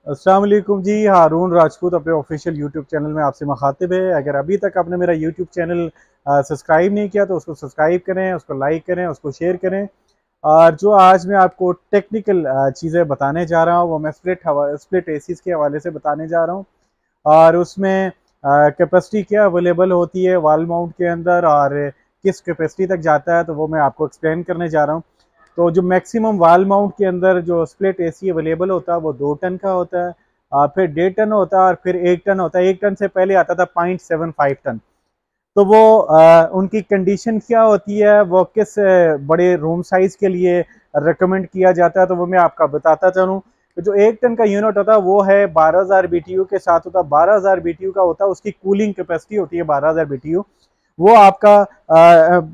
अस्सलाम वालेकुम जी, हारून राजपूत अपने ऑफिशियल यूट्यूब चैनल में आपसे मुखातिब है। अगर अभी तक आपने मेरा यूट्यूब चैनल सब्सक्राइब नहीं किया तो उसको सब्सक्राइब करें, उसको लाइक करें, उसको शेयर करें। और जो आज मैं आपको टेक्निकल चीज़ें बताने जा रहा हूँ वो मैं स्प्लिट एसीज़ के हवाले से बताने जा रहा हूँ। और उसमें कैपेसिटी क्या अवेलेबल होती है वॉल माउंट के अंदर और किस कैपेसिटी तक जाता है, तो वो मैं आपको एक्सप्लेन करने जा रहा हूँ। तो जो मैक्सिमम वॉल माउंट के अंदर जो स्प्लिट एसी अवेलेबल होता है वो 2 टन का होता है, फिर 1.5 टन होता है और फिर 1 टन होता है। 1 टन से पहले आता था 0.75 टन। तो वो उनकी कंडीशन क्या होती है, वो किस बड़े रूम साइज के लिए रिकमेंड किया जाता है, तो वो मैं आपका बताता चलूँ। तो जो 1 टन का यूनिट होता है वो है 12,000 BTU के साथ होता है। 12,000 BTU का होता है, उसकी कूलिंग कैपेसिटी होती है 12,000 BTU। वो आपका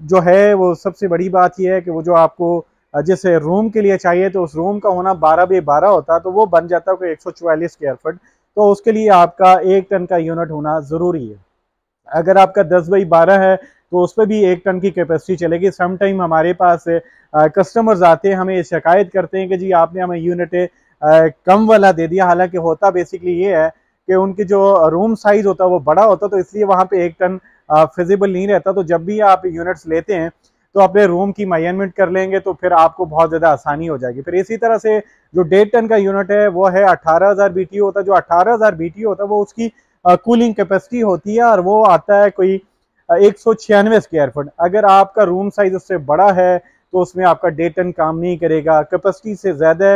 जो है वो सबसे बड़ी बात यह है कि वो जो आपको जैसे रूम के लिए चाहिए तो उस रूम का होना 12x12 होता है, तो वो बन जाता है कोई 144 स्क्वायर फुट। तो उसके लिए आपका 1 टन का यूनिट होना ज़रूरी है। अगर आपका 10x12 है तो उस पर भी 1 टन की कैपेसिटी चलेगी। सम टाइम हमारे पास कस्टमर्स आते हैं, हमें शिकायत करते हैं कि जी आपने हमें यूनिट कम वाला दे दिया। हालांकि होता बेसिकली ये है कि उनकी जो रूम साइज होता है वो बड़ा होता है, तो इसलिए वहाँ पे 1 टन फिजिबल नहीं रहता। तो जब भी आप यूनिट्स लेते हैं तो अपने रूम की मेजरमेंट कर लेंगे तो फिर आपको बहुत ज़्यादा आसानी हो जाएगी। फिर इसी तरह से जो 1.5 टन का यूनिट है वो है 18,000 BTU होता है। जो 18,000 BTU होता है वो उसकी कूलिंग कैपेसिटी होती है और वो आता है कोई 196 स्क्वायर फुट। अगर आपका रूम साइज उससे बड़ा है तो उसमें आपका 1.5 टन काम नहीं करेगा। कैपेसिटी से ज़्यादा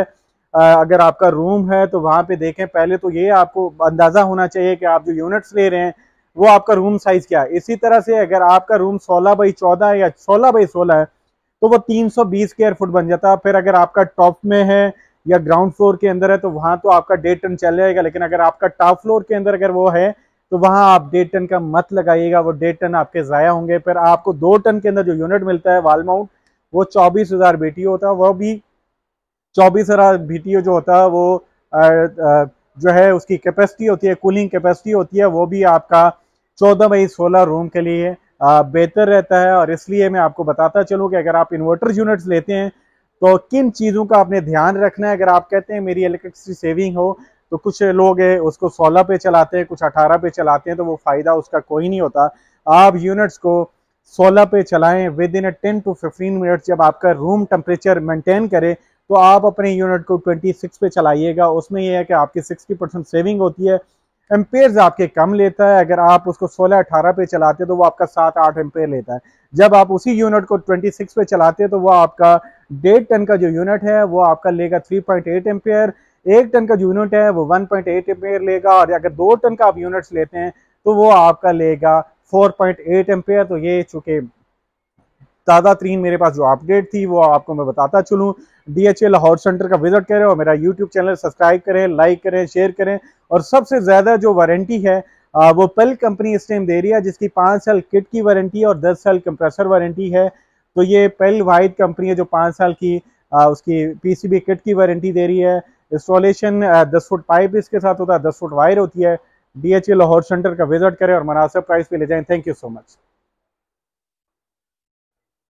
अगर आपका रूम है तो वहाँ पे देखें, पहले तो ये आपको अंदाज़ा होना चाहिए कि आप जो यूनिट्स ले रहे हैं वो आपका रूम साइज क्या है। इसी तरह से अगर आपका रूम 16x14 या 16x16 है तो वो 320 स्क्वायर फुट बन जाता है। फिर अगर आपका टॉप में है या ग्राउंड फ्लोर के अंदर है तो वहां तो आपका 1.5 टन चल जाएगा। लेकिन अगर आपका टॉप फ्लोर के अंदर अगर वो है तो वहां आप 1.5 टन का मत लगाइएगा, वो 1.5 टन आपके ज़ाया होंगे। फिर आपको 2 टन के अंदर जो यूनिट मिलता है वॉल माउंट वो 24,000 BTU होता है। वो भी 24,000 BTU जो होता है वो जो है उसकी कैपेसिटी होती है, कूलिंग कैपेसिटी होती है, वो भी आपका 14x16 रूम के लिए बेहतर रहता है। और इसलिए मैं आपको बताता चलूँ कि अगर आप इन्वर्टर यूनिट्स लेते हैं तो किन चीज़ों का आपने ध्यान रखना है। अगर आप कहते हैं मेरी इलेक्ट्रिसिटी सेविंग हो, तो कुछ लोग उसको 16 पे चलाते हैं, कुछ 18 पे चलाते हैं, तो वो फ़ायदा उसका कोई नहीं होता। आप यूनिट्स को 16 पे चलाएं। विद इन 10 to 15 मिनट जब आपका रूम टेम्परेचर मेंटेन करे तो आप अपने यूनिट को 26 पे चलाइएगा। उसमें यह है कि आपकी 60% सेविंग होती है। एम्पेयर्स आपके कम लेता है। अगर आप उसको 16-18 पे चलाते हैं तो वो आपका 7-8 एम्पेयर लेता है। जब आप उसी यूनिट को 26 पे चलाते हैं तो वो आपका 1.5 टन का जो यूनिट है वो आपका लेगा 3.8 एम्पेयर। 1 टन का जो यूनिट है वो 1.8 एम्पेयर लेगा। और अगर 2 टन का आप यूनिट्स लेते हैं तो वो आपका लेगा 4.8 एम्पेयर। तो ये चूंकि ताज़ा तरीन मेरे पास जो अपडेट थी वो आपको मैं बताता चलूँ। DHA लाहौर सेंटर का विजिट करें और मेरा यूट्यूब चैनल सब्सक्राइब करें, लाइक करें, शेयर करें। और सबसे ज़्यादा जो वारंटी है वो पेल कंपनी इस टाइम दे रही है, जिसकी 5 साल किट की वारंटी और 10 साल कंप्रेसर वारंटी है। तो ये पेल वाहिद कंपनी है जो 5 साल की उसकी PCB किट की वारंटी दे रही है। इंस्टॉलेशन 10 फुट पाइप इसके साथ होता है, 10 फुट वायर होती है। DHA लाहौर सेंटर का विजिट करें और मुनासिब प्राइस पे ले जाएं। Thank you so much.